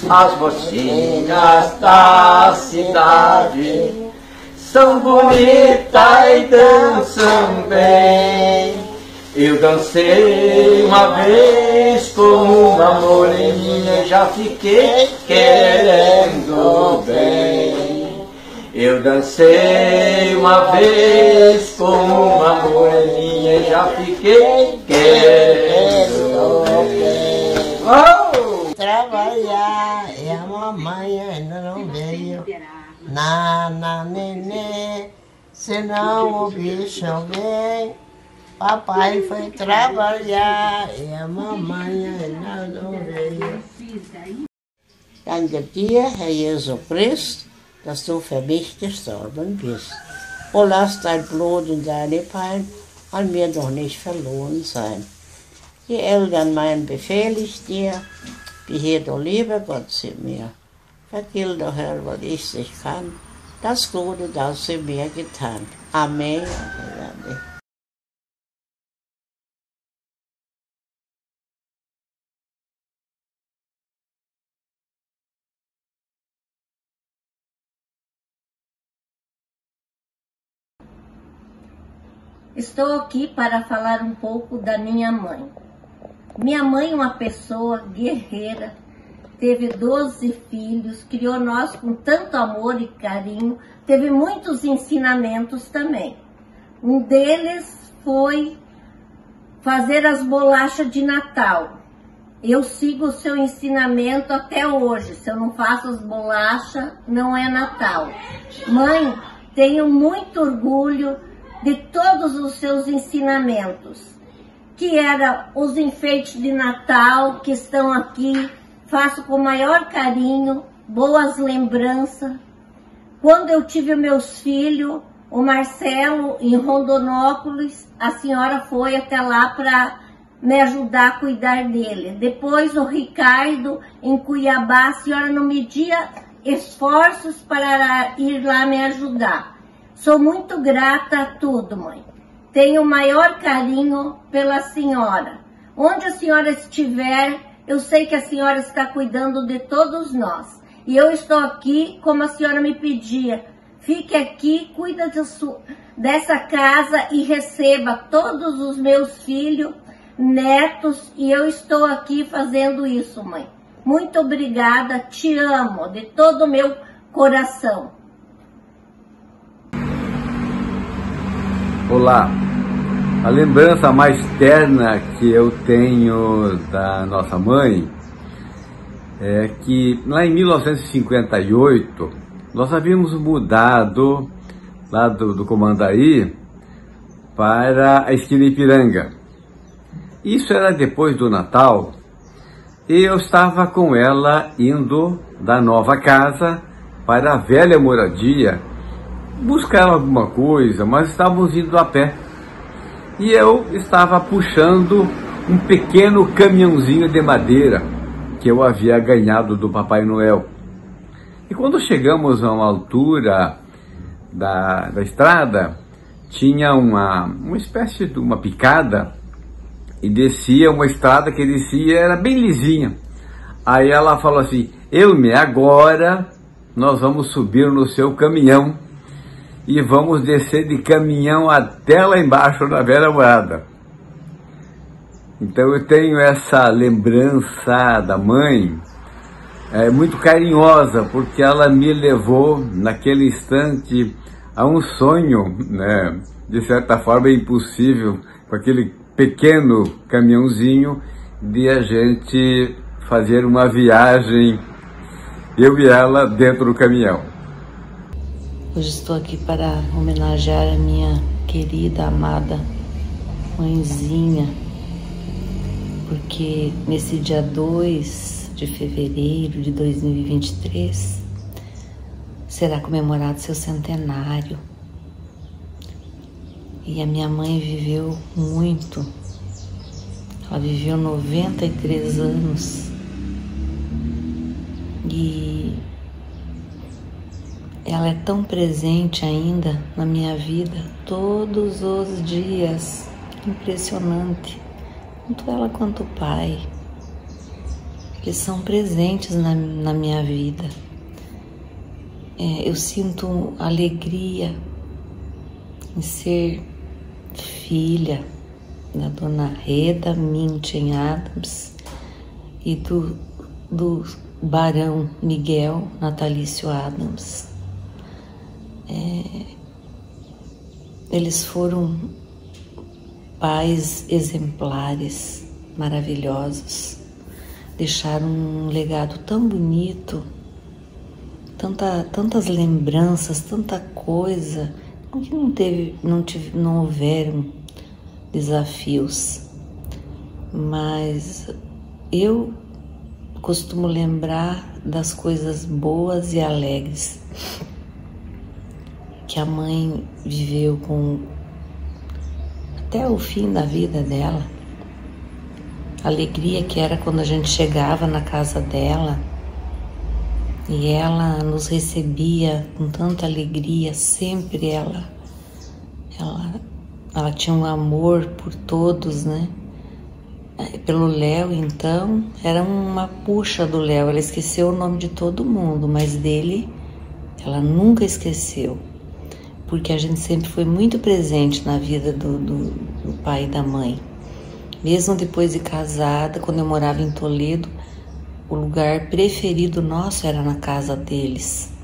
As mocinhas da cidade são bonitas e dançam bem. Eu dancei uma vez com uma moreninha e já fiquei querendo bem. Eu dancei uma vez com uma moreninha e já fiquei querendo bem. Oh! Trabalhar e a mamãe ainda não veio. Nenê, senão o bicho vem. Papai foi trabalhar e a mamãe ainda não veio. Danke dir, Herr Jesu Christ, dass du für mich gestorben bist. O lass dein Blut in deine Pein an mir noch nicht verloren sein. Die Eltern meinen befehl ich dir, beheer du lieber Gott zu mir. Vergilt, o Herr, was ich nicht kann, das Gute, das sie mir getan. Amen. Estou aqui para falar um pouco da minha mãe. Minha mãe é uma pessoa guerreira, teve 12 filhos, criou nós com tanto amor e carinho, teve muitos ensinamentos também. Um deles foi fazer as bolachas de Natal. Eu sigo o seu ensinamento até hoje. Se eu não faço as bolachas, não é Natal. Mãe, tenho muito orgulho de todos os seus ensinamentos, que era os enfeites de Natal que estão aqui, faço com o maior carinho, boas lembranças. Quando eu tive meus filhos, o Marcelo em Rondonópolis, a senhora foi até lá para me ajudar a cuidar dele. Depois o Ricardo em Cuiabá, a senhora não media esforços para ir lá me ajudar. Sou muito grata a tudo, mãe. Tenho o maior carinho pela senhora. Onde a senhora estiver, eu sei que a senhora está cuidando de todos nós. E eu estou aqui como a senhora me pedia. Fique aqui, cuida dessa casa e receba todos os meus filhos, netos. E eu estou aqui fazendo isso, mãe. Muito obrigada, te amo de todo o meu coração. Olá, a lembrança mais terna que eu tenho da nossa mãe é que lá em 1958 nós havíamos mudado lá do Comandaí para a esquina Ipiranga. Isso era depois do Natal e eu estava com ela indo da nova casa para a velha moradia buscar alguma coisa, mas estávamos indo a pé. E eu estava puxando um pequeno caminhãozinho de madeira que eu havia ganhado do Papai Noel. E quando chegamos a uma altura da estrada, tinha uma espécie de uma picada e descia uma estrada que descia, era bem lisinha. Aí ela falou assim: Elme, agora nós vamos subir no seu caminhão e vamos descer de caminhão até lá embaixo na velha morada. Então eu tenho essa lembrança da mãe muito carinhosa, porque ela me levou naquele instante a um sonho, né, de certa forma impossível, com aquele pequeno caminhãozinho, de a gente fazer uma viagem, eu e ela dentro do caminhão. Hoje estou aqui para homenagear a minha querida, amada mãezinha, porque nesse dia 2 de fevereiro de 2023 será comemorado seu centenário. E a minha mãe viveu muito, ela viveu 93 anos e ela é tão presente ainda na minha vida, todos os dias, impressionante, tanto ela quanto o pai. eles são presentes na minha vida. Eu sinto alegria em ser filha da dona Reda Minchen Adams e do barão Miguel Natalício Adams. Eles foram pais exemplares, maravilhosos, deixaram um legado tão bonito, tantas lembranças, tanta coisa, que não houveram desafios, mas eu costumo lembrar das coisas boas e alegres que a mãe viveu até o fim da vida dela. A alegria que era quando a gente chegava na casa dela e ela nos recebia com tanta alegria. Sempre ela tinha um amor por todos, né? Pelo Léo, então, era uma puxa do Léo. Ela esqueceu o nome de todo mundo, mas dele ela nunca esqueceu, porque a gente sempre foi muito presente na vida do pai e da mãe. Mesmo depois de casada, quando eu morava em Toledo, o lugar preferido nosso era na casa deles.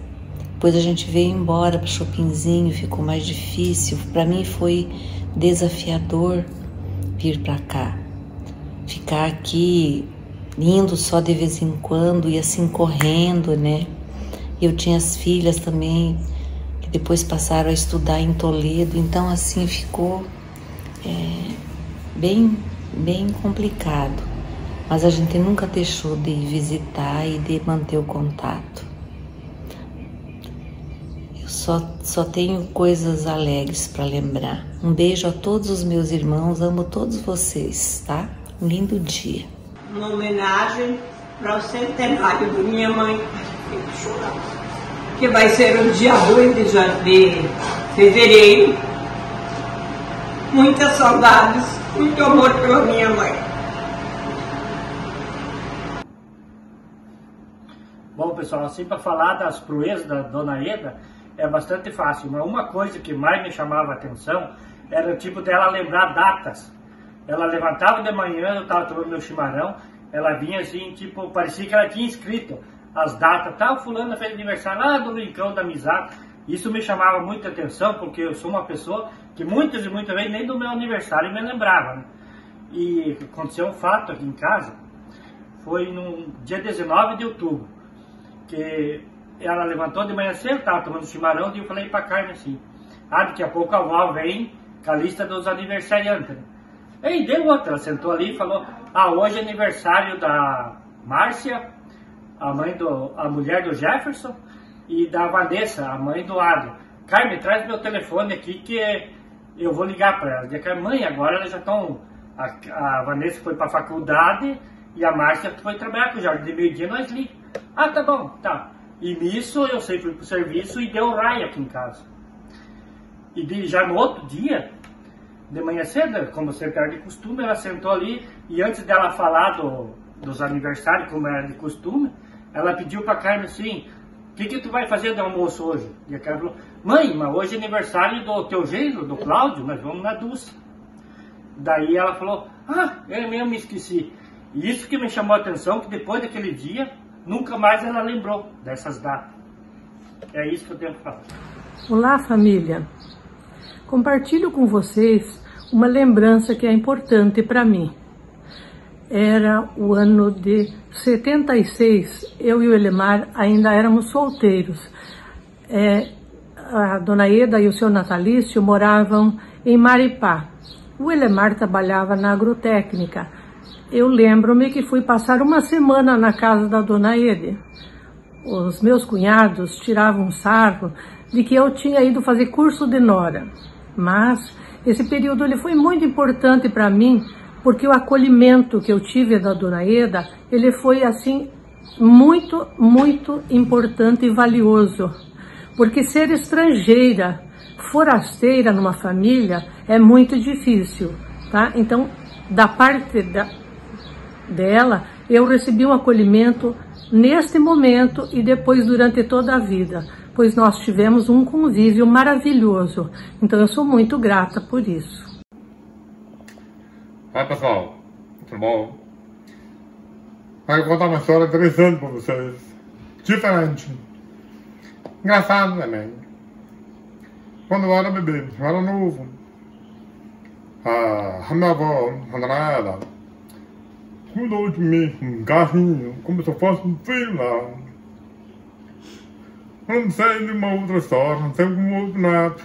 Depois a gente veio embora para Chopinzinho, ficou mais difícil. Para mim foi desafiador vir para cá. Ficar aqui, indo só de vez em quando e assim correndo, né? Eu tinha as filhas também, que depois passaram a estudar em Toledo, então assim ficou bem complicado. Mas a gente nunca deixou de visitar e de manter o contato. Eu só tenho coisas alegres para lembrar. Um beijo a todos os meus irmãos, amo todos vocês, tá? Um lindo dia. Uma homenagem para o centenário da minha mãe, que vai ser o dia 2 de fevereiro. Muitas saudades, muito amor pela minha mãe. Bom, pessoal, assim, para falar das proezas da dona Eda é bastante fácil, mas uma coisa que mais me chamava a atenção era o tipo dela lembrar datas. Ela levantava de manhã, eu estava tomando meu chimarrão, ela vinha assim, tipo, parecia que ela tinha escrito as datas, tal, fulano fez aniversário lá do Rincão da Amizade. Isso me chamava muita atenção, porque eu sou uma pessoa que muitas e muitas vezes nem do meu aniversário me lembrava, né? E aconteceu um fato aqui em casa, foi no dia 19 de outubro, que ela levantou de manhã cedo, estava tomando chimarrão, e eu falei para Carmen assim, daqui a pouco a avó vem com a lista dos aniversariantes, né? E deu outra, ela sentou ali e falou, hoje é aniversário da Márcia, a mulher do Jefferson, e da Vanessa, a mãe do Adriano. Carmen, traz meu telefone aqui que eu vou ligar para ela. Diz, mãe, agora elas já estão, a Vanessa foi para a faculdade e a Márcia foi trabalhar com o Jorge, de meio-dia nós ligamos. Tá bom, tá. E nisso eu sempre fui pro serviço e deu raio aqui em casa. E já no outro dia, de manhã cedo, como sempre era de costume, ela sentou ali e antes dela falar dos aniversários, como era de costume, ela pediu para Carmen assim, o que tu vai fazer de almoço hoje? E a Carmen falou, mãe, mas hoje é aniversário do teu genro, do Cláudio, nós vamos na Dulce. Daí ela falou, eu mesmo me esqueci. E isso que me chamou a atenção, que depois daquele dia, nunca mais ela lembrou dessas datas. É isso que eu tenho que falar. Olá, família. Compartilho com vocês uma lembrança que é importante para mim. Era o ano de 76, eu e o Elemar ainda éramos solteiros. A dona Eda e o seu Natalício moravam em Maripá. O Elemar trabalhava na agrotécnica. Eu lembro-me que fui passar uma semana na casa da dona Eda. Os meus cunhados tiravam sarro de que eu tinha ido fazer curso de nora. Mas esse período ele foi muito importante para mim, porque o acolhimento que eu tive da dona Eda, ele foi assim muito, muito importante e valioso. Porque ser estrangeira, forasteira numa família é muito difícil, tá? Então, da parte dela, eu recebi um acolhimento neste momento e depois durante toda a vida, pois nós tivemos um convívio maravilhoso. Então eu sou muito grata por isso. Oi pessoal, tudo bom? Eu vou contar uma história interessante para vocês, diferente, engraçado também. Quando eu era bebê, eu era novo, a minha avó, a dona Eda, cuidou de mim com um carinho, como se eu fosse um filho lá. Eu não sei de uma outra história, não sei como outro neto,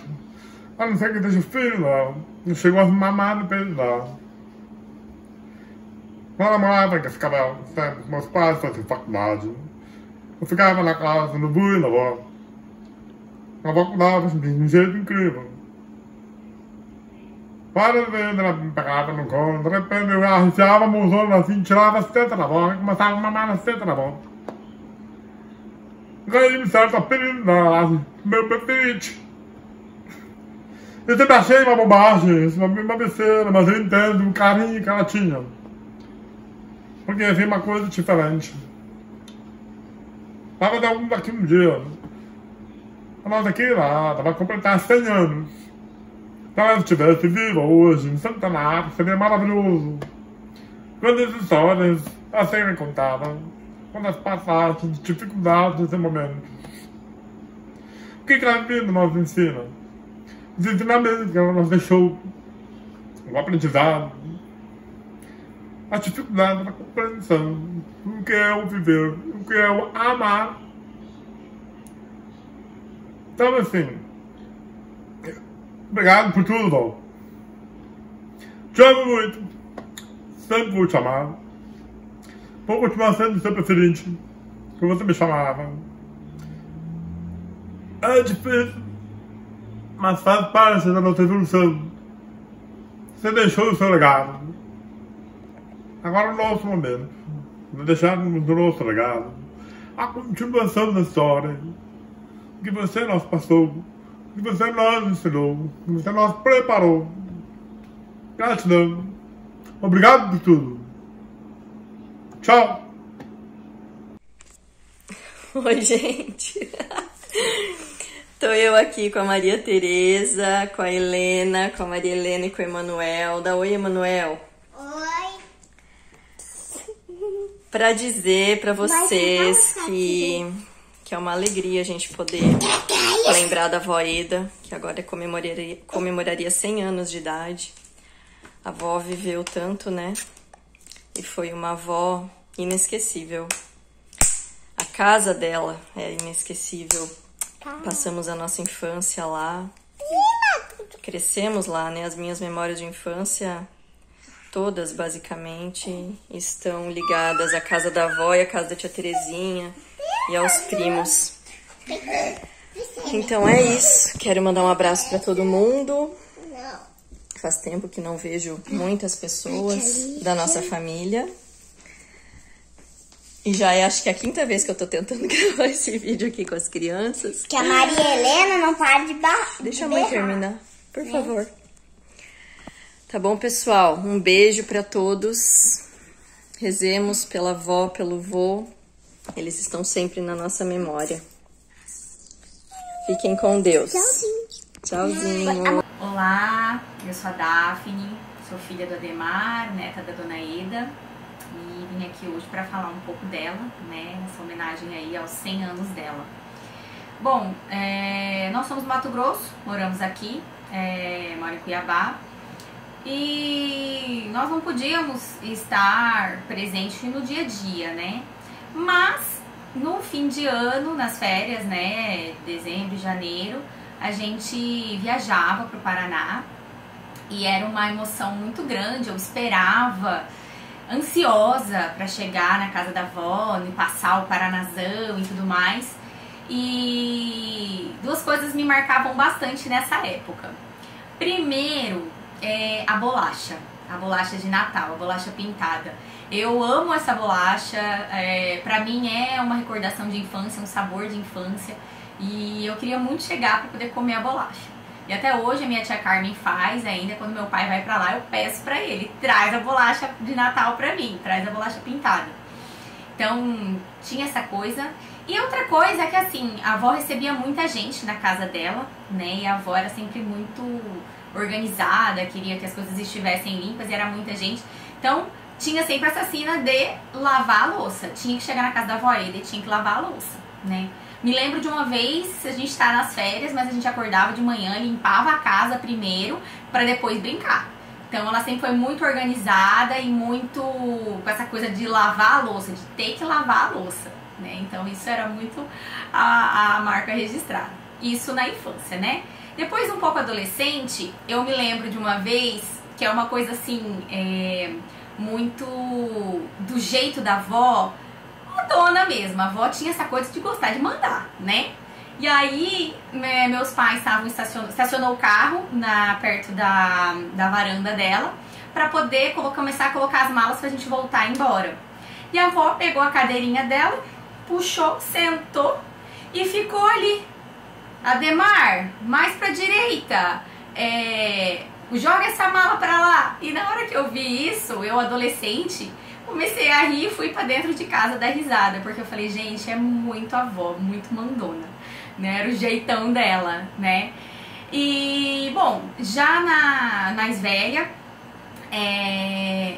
a não ser que deixa o filho lá, não chegou a se mamar no peito lá. Quando eu morava, que eu ficava sempre com meus pais fazendo faculdade, eu ficava na casa, no bui, na avó. A avó cuidava de um jeito incrível. Várias vezes ela me pegava no colo, de repente eu arranjava a mãozona assim, tirava a seta da avó e começava a mamar na seta da avó. Ganhei um certo apelido dela, meu preferido. Eu sempre achei uma bobagem, uma besteira, mas eu entendo o carinho que ela tinha. Porque assim, uma coisa diferente. Tava daqui um dia. Nós aqui lá, tava a completar 100 anos. Se ela estivesse viva hoje, em Santa Marta, seria maravilhoso. Quantas histórias a serem contadas, quantas passagens, dificuldades desse momento. O que a vida nos ensina? Os ensinamentos que ela nos deixou, o aprendizado, a dificuldade da compreensão, o que é o viver, o que é o amar. Então assim, obrigado por tudo, Val. Te amo muito, sempre vou te amar. Vou continuar sendo seu preferente, que você me chamava. É difícil, mas faz parte da nossa evolução. Você deixou o seu legado. Agora o nosso momento, deixarmos o nosso legado, a continuação da história, o que você nos passou, o que você nos ensinou, o que você nos preparou. Gratidão. Obrigado por tudo. Tchau. Oi, gente. Tô eu aqui com a Maria Tereza, com a Helena, com a Maria Helena e com o Emanuel. Dá oi, Emanuel. Para dizer para vocês que é uma alegria a gente poder lembrar da avó Eda, que agora comemoraria 100 anos de idade. A avó viveu tanto, né? E foi uma avó inesquecível. A casa dela é inesquecível. Passamos a nossa infância lá. Crescemos lá, né? As minhas memórias de infância, todas basicamente, estão ligadas à casa da avó e à casa da tia Terezinha e aos primos. Então é isso. Quero mandar um abraço para todo mundo. Faz tempo que não vejo muitas pessoas da nossa família. E já é, acho que a 5ª vez que eu tô tentando gravar esse vídeo aqui com as crianças. Que a Maria Helena não para de Deixa a mãe terminar, por favor. Tá bom, pessoal? Um beijo pra todos. Rezemos pela avó, pelo vô. Eles estão sempre na nossa memória. Fiquem com Deus. Tchauzinho. Tchauzinho. Olá, eu sou a Daphne, sou filha do Ademar, neta da Dona Eda. E vim aqui hoje para falar um pouco dela, né? Essa homenagem aí aos 100 anos dela. Bom, nós somos do Mato Grosso, moramos aqui, moro em Cuiabá. E nós não podíamos estar presentes no dia a dia, né? Mas no fim de ano, nas férias, né? Dezembro e janeiro, a gente viajava para o Paraná. E era uma emoção muito grande, eu esperava, ansiosa para chegar na casa da avó, e passar o Paranazão e tudo mais. E duas coisas me marcavam bastante nessa época. Primeiro, a bolacha de Natal, a bolacha pintada. Eu amo essa bolacha, pra mim é uma recordação de infância, um sabor de infância. E eu queria muito chegar para poder comer a bolacha. E até hoje a minha tia Carmen faz ainda, quando meu pai vai pra lá, eu peço pra ele, traz a bolacha de Natal pra mim, traz a bolacha pintada. Então, tinha essa coisa. E outra coisa é que, assim, a avó recebia muita gente na casa dela, né? E a avó era sempre muito organizada, queria que as coisas estivessem limpas e era muita gente. Então, tinha sempre essa sina de lavar a louça. Tinha que chegar na casa da avó e tinha que lavar a louça, né? Me lembro de uma vez, a gente tá nas férias, mas a gente acordava de manhã, limpava a casa primeiro para depois brincar. Então ela sempre foi muito organizada e muito com essa coisa de lavar a louça, de ter que lavar a louça, né? Então isso era muito a marca registrada. Isso na infância, né? Depois, um pouco adolescente, eu me lembro de uma vez, que é uma coisa assim, muito do jeito da avó, a dona mesmo. A avó tinha essa coisa de gostar de mandar, né? E aí, meus pais estacionou o carro perto da varanda dela pra poder começar a colocar as malas pra gente voltar embora. E a avó pegou a cadeirinha dela, puxou, sentou e ficou ali. Ademar, mais pra direita, joga essa mala pra lá. E na hora que eu vi isso, eu adolescente, comecei a rir e fui pra dentro de casa dar risada, porque eu falei, gente, é muito avó, muito mandona, né? Era o jeitão dela, né? E, bom, já mais velha,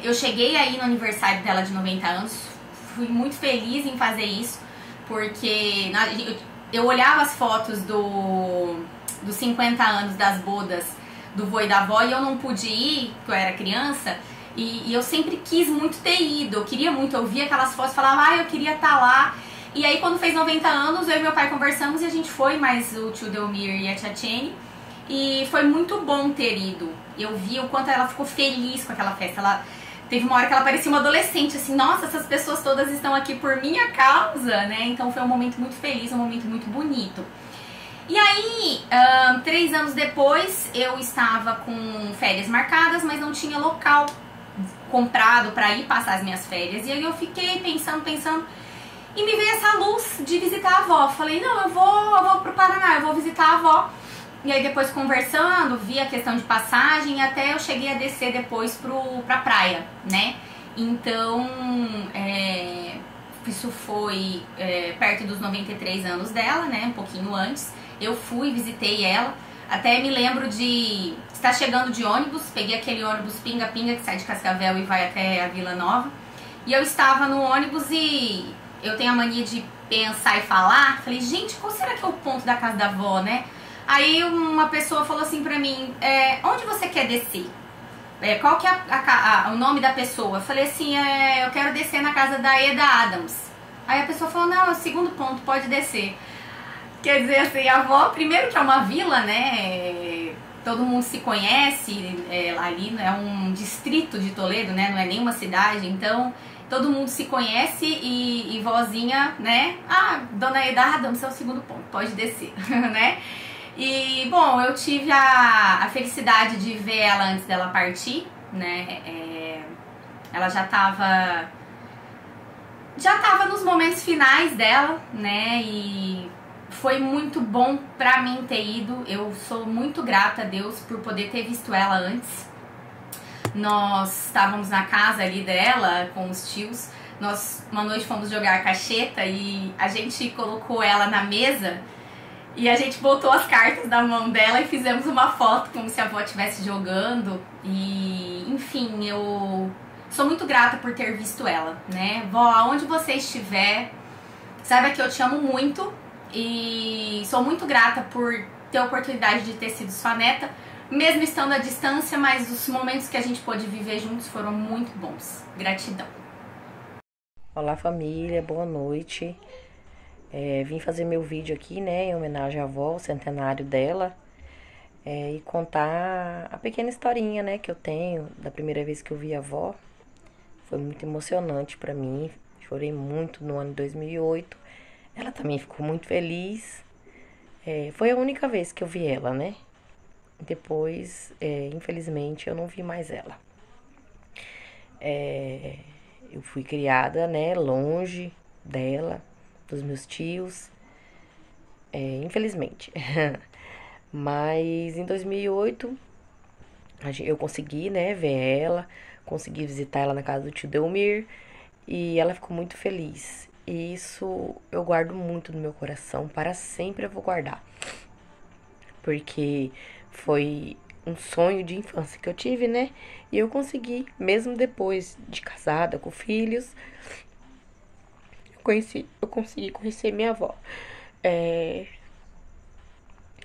eu cheguei aí no aniversário dela de 90 anos, fui muito feliz em fazer isso, porque eu olhava as fotos dos 50 anos das bodas do vô e da avó e eu não pude ir, porque eu era criança. E eu sempre quis muito ter ido, eu queria muito, eu via aquelas fotos e falava, eu queria estar lá. E aí quando fez 90 anos, eu e meu pai conversamos e a gente foi, mais o tio Delmir e a tia Tchene. E foi muito bom ter ido. Eu vi o quanto ela ficou feliz com aquela festa. Teve uma hora que ela parecia uma adolescente, assim, nossa, essas pessoas todas estão aqui por minha causa, né? Então foi um momento muito feliz, um momento muito bonito. E aí, 3 anos depois, eu estava com férias marcadas, mas não tinha local comprado para ir passar as minhas férias. E aí eu fiquei pensando e me veio essa luz de visitar a avó. Falei, não, eu vou pro Paraná, eu vou visitar a avó. E aí depois conversando, vi a questão de passagem e até eu cheguei a descer depois pra praia, né? Então, isso foi perto dos 93 anos dela, né? Um pouquinho antes. Eu fui, visitei ela. Até me lembro de estar chegando de ônibus, peguei aquele ônibus pinga-pinga que sai de Cascavel e vai até a Vila Nova. E eu estava no ônibus e eu tenho a mania de pensar e falar. Falei, gente, qual será que é o ponto da casa da avó, né? Aí uma pessoa falou assim pra mim, onde você quer descer? Qual que é o nome da pessoa? Eu falei assim, eu quero descer na casa da Eda Adams. Aí a pessoa falou, não, é o segundo ponto, pode descer. Quer dizer assim, a avó, primeiro que é uma vila, né, todo mundo se conhece, ali é um distrito de Toledo, né, não é nenhuma cidade, então todo mundo se conhece e vozinha, né, dona Eda Adams é o segundo ponto, pode descer, né. E, bom, eu tive a felicidade de ver ela antes dela partir, né, ela já tava nos momentos finais dela, né, e foi muito bom pra mim ter ido. Eu sou muito grata a Deus por poder ter visto ela antes. Nós estávamos na casa ali dela com os tios. Nós uma noite fomos jogar cacheta e a gente colocou ela na mesa e a gente botou as cartas na mão dela e fizemos uma foto como se a avó estivesse jogando. E, enfim, eu sou muito grata por ter visto ela, né? Vó, aonde você estiver, saiba que eu te amo muito. E sou muito grata por ter a oportunidade de ter sido sua neta, mesmo estando à distância, mas os momentos que a gente pôde viver juntos foram muito bons. Gratidão. Olá família, boa noite. Vim fazer meu vídeo aqui, né, em homenagem à avó, o centenário dela, e contar a pequena historinha, né, que eu tenho da primeira vez que eu vi a avó. Foi muito emocionante pra mim, chorei muito no ano 2008. Ela também ficou muito feliz. Foi a única vez que eu vi ela, né? Depois, infelizmente, eu não vi mais ela. Eu fui criada, né, longe dela, dos meus tios. Infelizmente. Mas em 2008, eu consegui, né, ver ela. Consegui visitar ela na casa do tio Delmir. e ela ficou muito feliz. E isso eu guardo muito no meu coração, para sempre eu vou guardar. Porque foi um sonho de infância que eu tive, né? E eu consegui, mesmo depois de casada, com filhos, eu consegui conhecer minha avó.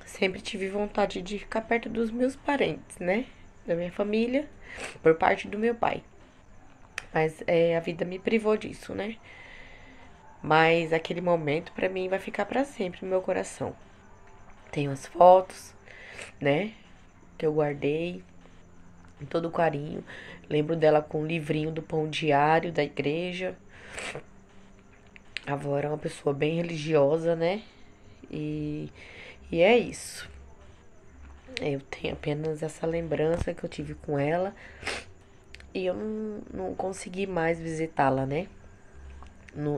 Sempre tive vontade de ficar perto dos meus parentes, né? Da minha família, por parte do meu pai. Mas a vida me privou disso, né? Mas aquele momento pra mim vai ficar pra sempre no meu coração. Tenho as fotos, né? Que eu guardei com todo carinho. Lembro dela com um livrinho do pão diário da igreja. A avó era uma pessoa bem religiosa, né? E é isso. Eu tenho apenas essa lembrança que eu tive com ela. E eu não consegui mais visitá-la, né?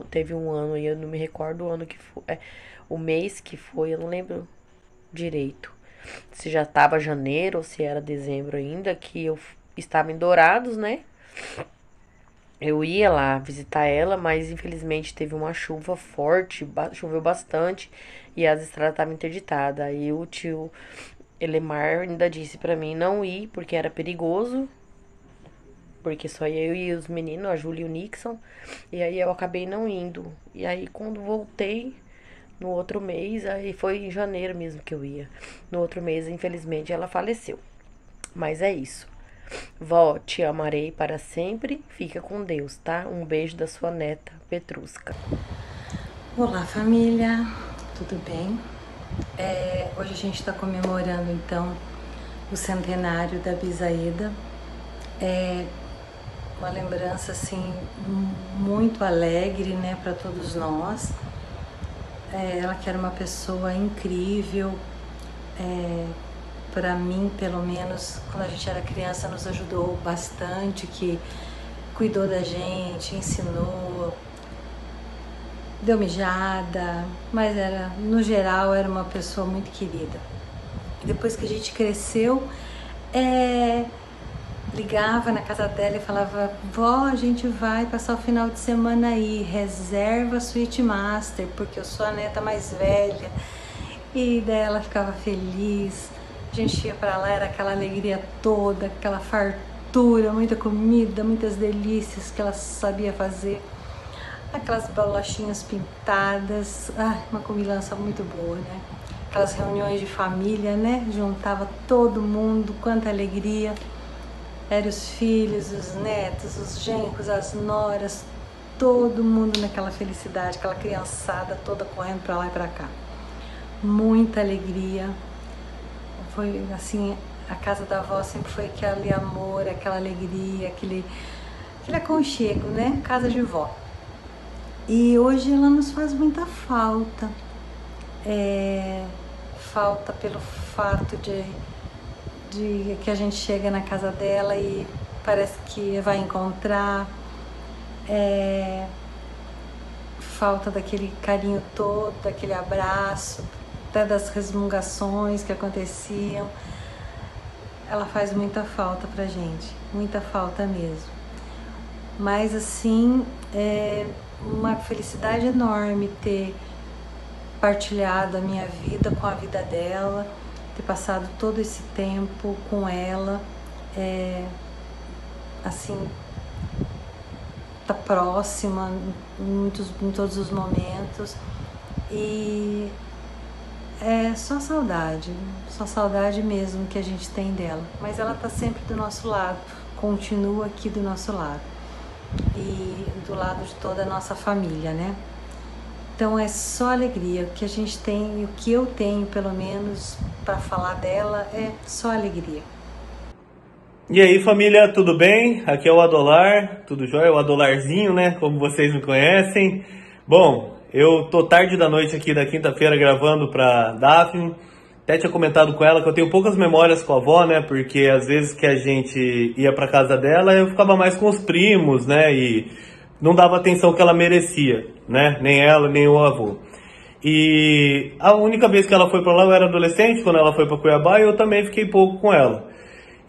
Teve um ano, e eu não me recordo o ano que foi. O mês que foi, eu não lembro direito. Se já estava janeiro ou se era dezembro ainda, que eu estava em Dourados, né? Eu ia lá visitar ela, mas infelizmente teve uma chuva forte, choveu bastante e as estradas estavam interditadas. Aí o tio Elemar ainda disse pra mim não ir porque era perigoso, porque só eu e os meninos, a Júlia e o Nixon, e aí eu acabei não indo. E aí quando voltei no outro mês, aí foi em janeiro mesmo que eu ia. No outro mês, infelizmente, ela faleceu. Mas é isso. Vó, te amarei para sempre. Fica com Deus, tá? Um beijo da sua neta, Petrusca. Olá, família. Tudo bem? Hoje a gente está comemorando, então, o centenário da Bisaída. Uma lembrança, assim, muito alegre, né, para todos nós. Ela que era uma pessoa incrível, para mim, pelo menos, quando a gente era criança, nos ajudou bastante, que cuidou da gente, ensinou, deu mijada, mas no geral, era uma pessoa muito querida. Depois que a gente cresceu, ligava na casa dela e falava: vó, a gente vai passar o final de semana aí, reserva a Suíte Master, porque eu sou a neta mais velha. E daí ela ficava feliz, a gente ia pra lá, era aquela alegria toda, aquela fartura, muita comida, muitas delícias que ela sabia fazer, aquelas bolachinhas pintadas, uma comilança muito boa, né? Aquelas reuniões de família, né? Juntava todo mundo, quanta alegria. Eram os filhos, os netos, os genros, as noras, todo mundo naquela felicidade, aquela criançada toda correndo pra lá e pra cá. Muita alegria. Foi assim, a casa da avó sempre foi aquele amor, aquela alegria, aquele aconchego, né? Casa de vó. E hoje ela nos faz muita falta. Falta pelo fato de que a gente chega na casa dela e parece que vai encontrar, falta daquele carinho todo, daquele abraço, até das resmungações que aconteciam. Ela faz muita falta pra gente, muita falta mesmo. Mas assim, é uma felicidade enorme ter partilhado a minha vida com a vida dela, ter passado todo esse tempo com ela, assim, tá próxima em todos os momentos, e é só saudade mesmo que a gente tem dela, mas ela tá sempre do nosso lado, continua aqui do nosso lado e do lado de toda a nossa família, né? Então é só alegria. O que a gente tem, o que eu tenho pelo menos para falar dela é só alegria. E aí, família, tudo bem? Aqui é o Adolar, tudo jóia? O Adolarzinho, né? Como vocês me conhecem. Bom, eu tô tarde da noite aqui da quinta-feira gravando pra Daphne. Até tinha comentado com ela que eu tenho poucas memórias com a avó, né? Porque às vezes que a gente ia pra casa dela, eu ficava mais com os primos, né? E não dava a atenção que ela merecia, né? Nem ela, nem o avô. E a única vez que ela foi pra lá, eu era adolescente, quando ela foi pra Cuiabá, e eu também fiquei pouco com ela.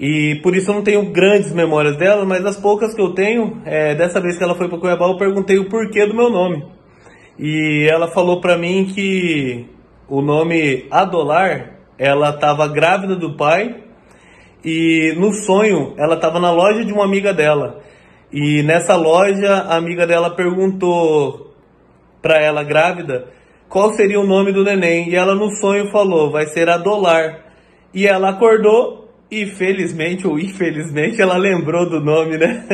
E por isso eu não tenho grandes memórias dela, mas as poucas que eu tenho, dessa vez que ela foi para Cuiabá, eu perguntei o porquê do meu nome. E ela falou para mim que o nome Adolar, ela estava grávida do pai e no sonho ela estava na loja de uma amiga dela. E nessa loja a amiga dela perguntou para ela grávida qual seria o nome do neném. E ela no sonho falou, vai ser Adolar. E ela acordou e felizmente ou infelizmente ela lembrou do nome, né?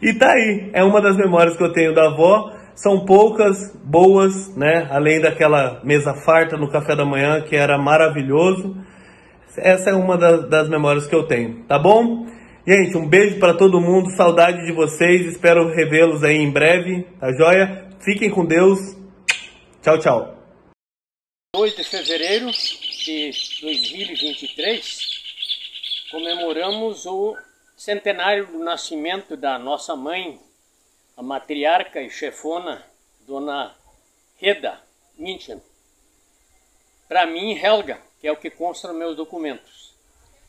E tá aí, é uma das memórias que eu tenho da avó. São poucas, boas, né? Além daquela mesa farta no café da manhã, que era maravilhoso. Essa é uma das memórias que eu tenho, tá bom? Gente, um beijo para todo mundo, saudade de vocês, espero revê-los aí em breve, tá joia? Fiquem com Deus, tchau, tchau. 2 de fevereiro de 2023, comemoramos o centenário do nascimento da nossa mãe, a matriarca e chefona, Dona Reda München. Para mim, Helga, que é o que consta nos meus documentos.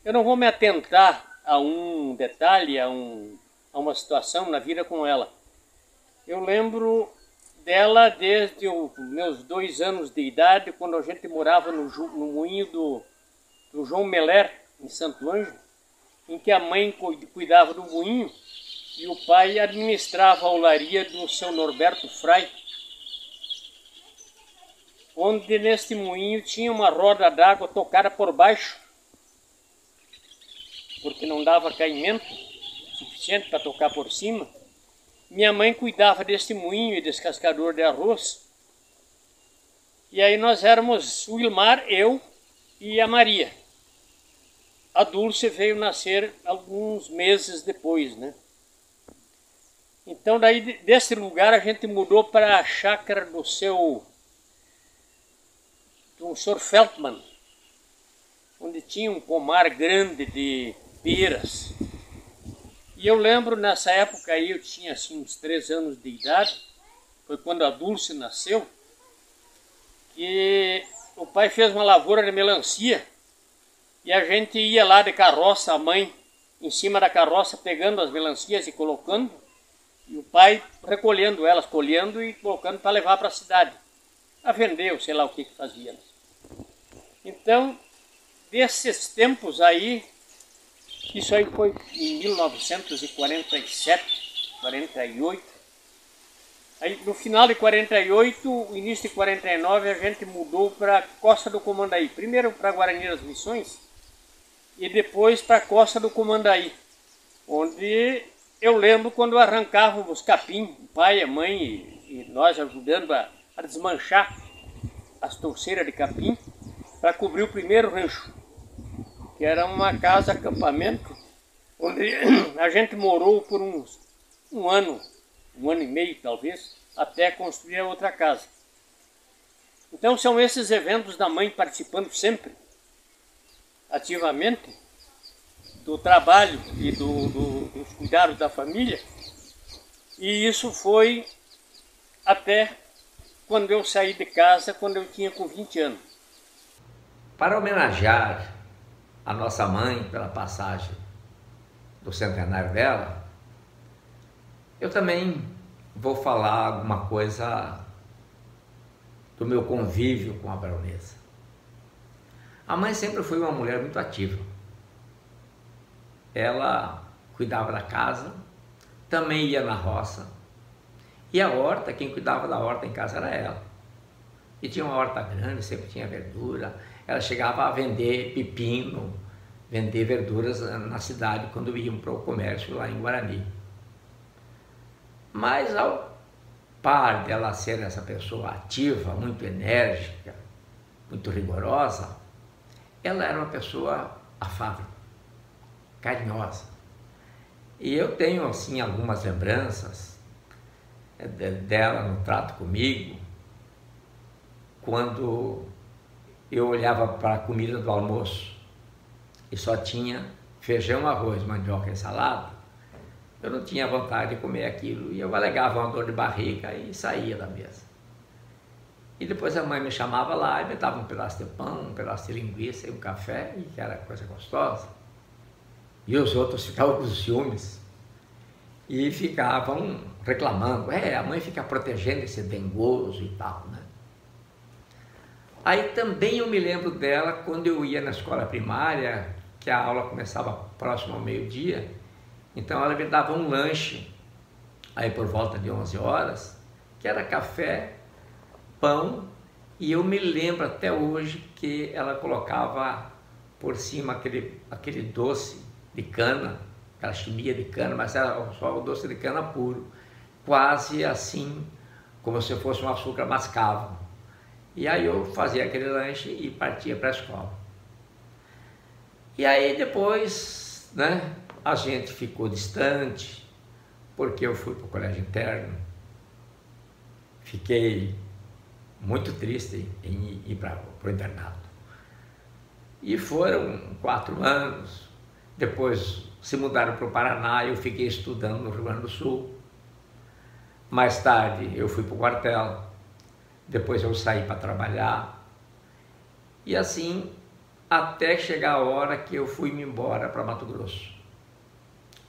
Eu não vou me atentar a um detalhe, a uma situação na vida com ela. Eu lembro dela desde os meus 2 anos de idade, quando a gente morava no moinho do João Meller, em Santo Ângelo, em que a mãe cuidava do moinho e o pai administrava a olaria do seu Norberto Frei, onde neste moinho tinha uma roda d'água tocada por baixo, porque não dava caimento suficiente para tocar por cima. Minha mãe cuidava deste moinho e descascador de arroz. E aí nós éramos o Wilmar, eu e a Maria. A Dulce veio nascer alguns meses depois, né? Então daí desse lugar a gente mudou para a chácara do Sr. Feldman, onde tinha um pomar grande de peras. E eu lembro nessa época aí, eu tinha assim uns 3 anos de idade, foi quando a Dulce nasceu, que o pai fez uma lavoura de melancia e a gente ia lá de carroça, a mãe em cima da carroça pegando as melancias e colocando, e o pai recolhendo elas, colhendo e colocando para levar para a cidade, a vender, ou sei lá o que fazia. Então, desses tempos aí, isso aí foi em 1947, 48. Aí no final de 48, início de 49, a gente mudou para a Costa do Comandaí. Primeiro para Guarani das Missões e depois para a Costa do Comandaí, onde eu lembro quando arrancávamos capim, o pai, a mãe e nós ajudando a desmanchar as touceiras de capim para cobrir o primeiro rancho, que era uma casa acampamento, onde a gente morou por um ano e meio talvez, até construir a outra casa. Então são esses eventos da mãe participando sempre, ativamente, do trabalho e dos cuidados da família, e isso foi até quando eu saí de casa, quando eu tinha com 20 anos. Para homenagear a nossa mãe pela passagem do centenário dela, eu também vou falar alguma coisa do meu convívio com a baronesa. A mãe sempre foi uma mulher muito ativa. Ela cuidava da casa, também ia na roça, e a horta, quem cuidava da horta em casa era ela. E tinha uma horta grande, sempre tinha verdura. Ela chegava a vender pepino, vender verduras na cidade quando iam para o comércio lá em Guarani. Mas ao par dela ser essa pessoa ativa, muito enérgica, muito rigorosa, ela era uma pessoa afável, carinhosa. E eu tenho assim algumas lembranças dela no trato comigo, quando eu olhava para a comida do almoço e só tinha feijão, arroz, mandioca e salada, eu não tinha vontade de comer aquilo e eu alegava uma dor de barriga e saía da mesa. E depois a mãe me chamava lá e me dava um pedaço de pão, um pedaço de linguiça e um café, e que era coisa gostosa. E os outros ficavam com ciúmes e ficavam reclamando. A mãe fica protegendo esse dengoso e tal, né? Aí também eu me lembro dela quando eu ia na escola primária, que a aula começava próximo ao meio-dia, então ela me dava um lanche, aí por volta de 11 horas, que era café, pão, e eu me lembro até hoje que ela colocava por cima aquele doce de cana, aquela chimia de cana, mas era só o doce de cana puro, quase assim, como se fosse um açúcar mascavo. E aí eu fazia aquele lanche e partia para a escola. E aí depois, né, a gente ficou distante, porque eu fui para o colégio interno. Fiquei muito triste em ir para o internato. E foram 4 anos, depois se mudaram para o Paraná e eu fiquei estudando no Rio Grande do Sul. Mais tarde eu fui para o quartel, depois eu saí para trabalhar. E assim, até chegar a hora que eu fui-me embora para Mato Grosso.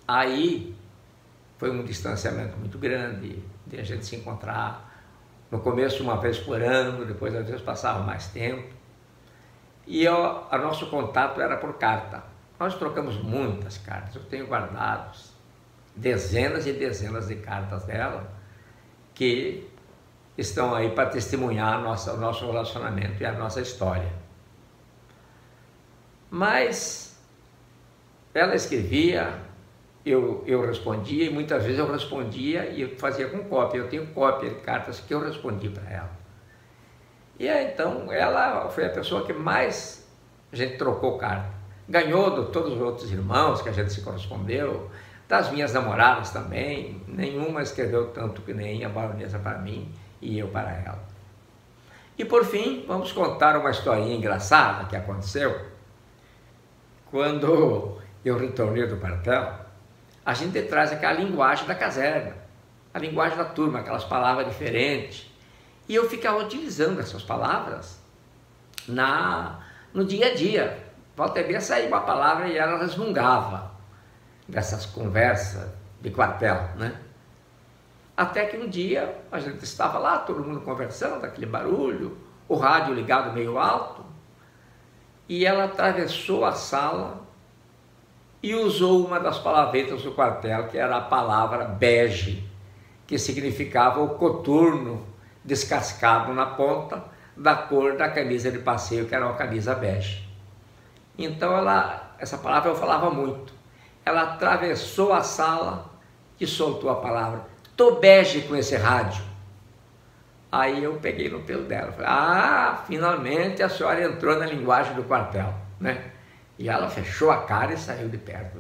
Aí foi um distanciamento muito grande de a gente se encontrar. No começo uma vez por ano, depois às vezes passava mais tempo. E o nosso contato era por carta. Nós trocamos muitas cartas. Eu tenho guardados dezenas e dezenas de cartas dela que estão aí para testemunhar o nosso relacionamento e a nossa história. Mas ela escrevia, eu respondia, e muitas vezes eu respondia e eu fazia com cópia. Eu tenho cópia de cartas que eu respondi para ela. E aí, então, ela foi a pessoa que mais a gente trocou carta. Ganhou de todos os outros irmãos que a gente se correspondeu, das minhas namoradas também. Nenhuma escreveu tanto que nem a baronesa para mim e eu para ela. E por fim, vamos contar uma historinha engraçada que aconteceu. Quando eu retornei do quartel, a gente traz aquela linguagem da caserna, a linguagem da turma, aquelas palavras diferentes. E eu ficava utilizando essas palavras no dia a dia. Volta e meia saía uma palavra e ela resmungava dessas conversas de quartel, né? Até que um dia a gente estava lá, todo mundo conversando, aquele barulho, o rádio ligado meio alto, e ela atravessou a sala e usou uma das palavretas do quartel, que era a palavra bege, que significava o coturno descascado na ponta da cor da camisa de passeio, que era uma camisa bege. Então essa palavra eu falava muito. Ela atravessou a sala e soltou a palavra: "Tô bege com esse rádio". Aí eu peguei no pelo dela, falei: finalmente a senhora entrou na linguagem do quartel, né? E ela fechou a cara e saiu de perto.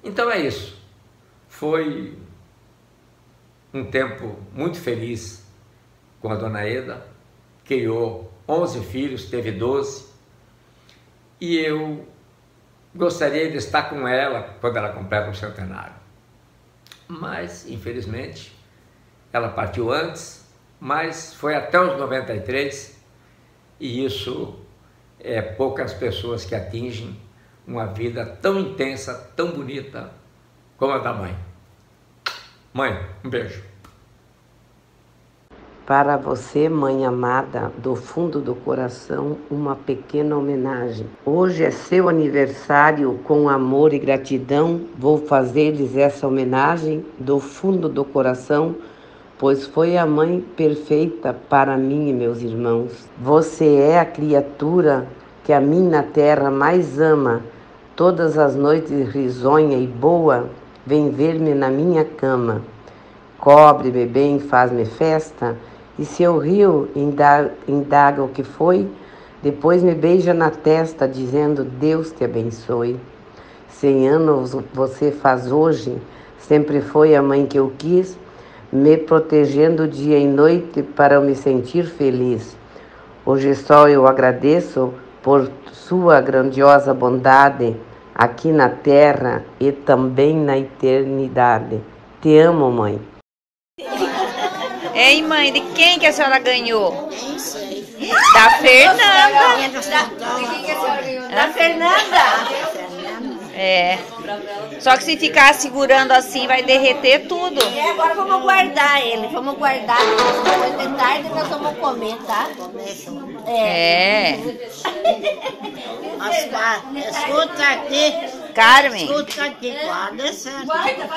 Então é isso. Foi um tempo muito feliz com a dona Eda. Criou 11 filhos, teve 12. E eu gostaria de estar com ela quando ela completa o centenário. Mas, infelizmente, ela partiu antes, mas foi até os 93, e isso é poucas pessoas que atingem uma vida tão intensa, tão bonita como a da mãe. Mãe, um beijo. Para você, mãe amada, do fundo do coração, uma pequena homenagem. Hoje é seu aniversário, com amor e gratidão, vou fazer-lhes essa homenagem do fundo do coração, pois foi a mãe perfeita para mim e meus irmãos. Você é a criatura que a mim na terra mais ama, todas as noites risonha e boa, vem ver-me na minha cama. Cobre-me bem, faz-me festa, e se eu rio, indaga o que foi, depois me beija na testa, dizendo: Deus te abençoe. 100 anos você faz hoje, sempre foi a mãe que eu quis, me protegendo dia e noite para eu me sentir feliz. Hoje só eu agradeço por sua grandiosa bondade, aqui na terra e também na eternidade. Te amo, mãe. Ei, mãe, de quem que a senhora ganhou? Da Fernanda. Da Fernanda. É. Só que se ficar segurando assim vai derreter tudo. E agora vamos guardar ele. Vamos guardar. Depois de tarde nós vamos comer, tá? É. Escuta aqui. Carmen. Escuta aqui, guarda essa. Guarda,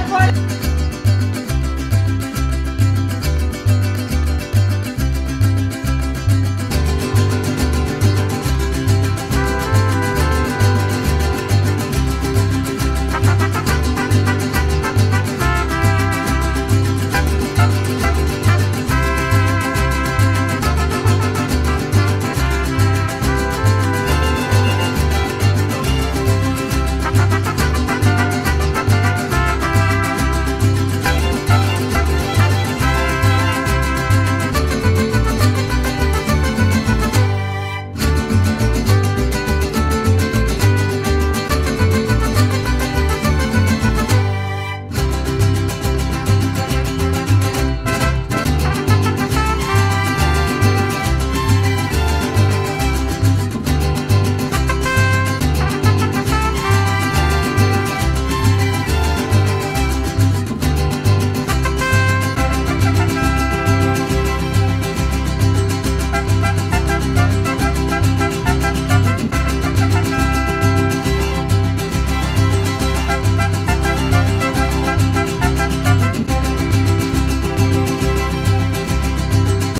vai.